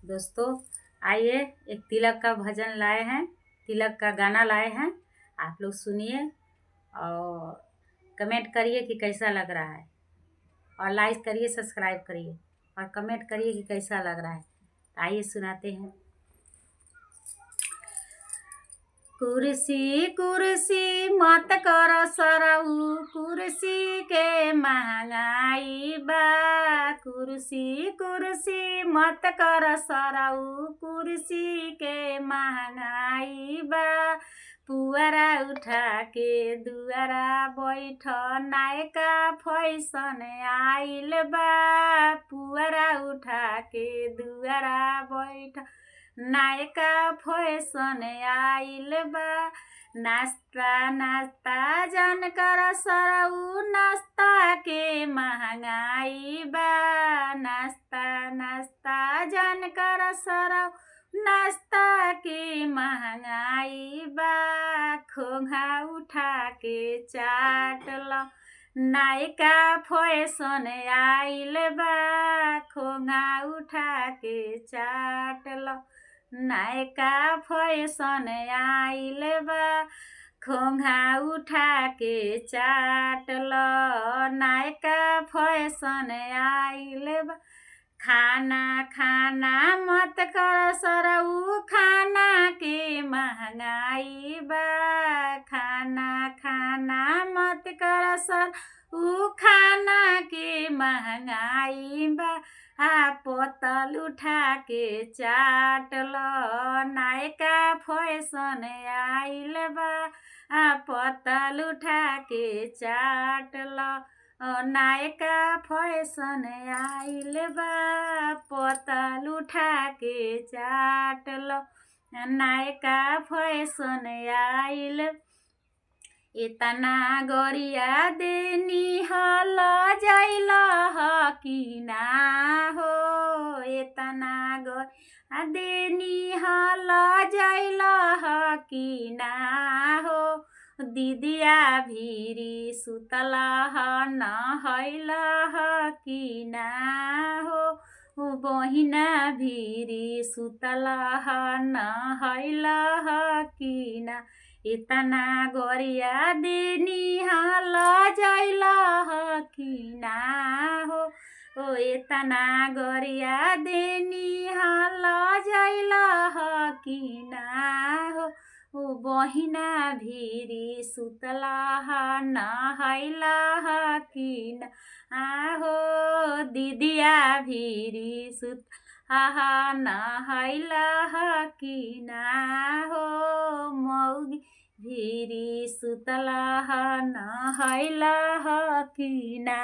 दोस्तों आइए एक तिलक का भजन लाए हैं, तिलक का गाना लाए हैं। आप लोग सुनिए और कमेंट करिए कि कैसा लग रहा है, और लाइक करिए, सब्सक्राइब करिए और कमेंट करिए कि कैसा लग रहा है। आइए सुनाते हैं। कुर्सी कुर्सी मत कर सरऊ, कुर्सी के महंगाई बा। कुर्सी कुर्सी मत कर सरऊ, कुर्सी के महंगाई बा। पुअरा उठा के दुआरा बैठ, नायका फैशन आइल बा। पुअरा उठा के दुआरा बैठ, नायका फैशन आइल बा। नाश्ता नाश्ता जान कर सरऊ, नाश्ता के महंगाई बा। नाश्ता नाश्ता जान कर सरऊ, नाश्ता के महंगाई बा। खोंघा उठा के चाट ल, नायका फैशन आइल बा। खोंघा उठा के चाट ल, नायका फैशन आइल बा। खोंघा उठा के चाट ल, नायका फैशन आइल बा। खाना खाना मत कर सरऊ, खाना के महंगाई बा। खाना खाना मत कर सरऊ, खाना के महंगाई बा। पोतल उठा के चाट ल, नायका फैशन आइल बा। पोतल उठा के चाट ल, नायका फैशन आइल बा। पोतल उठा के चाट ल, नायका फैशन आइल। इतना गरिया देनी हल जाइल कि ना हो। इतना गरिया देनी हल जाइल कि ना हो। दीदिया भीरी सुतल न हैल कि ना हो। बहिना भीरी सुतल न हैल कि ना। इतना गरिया देनी हल जाइल कि ना हो। इतना गरिया देनी हल जाइल कि ना हो। बहिना भीरी सुतल न हैल कि ना हो। दीदिया भीरी सुतल न हैल कि ना हो। मौगी भीरी सुतल न हैल कि ना।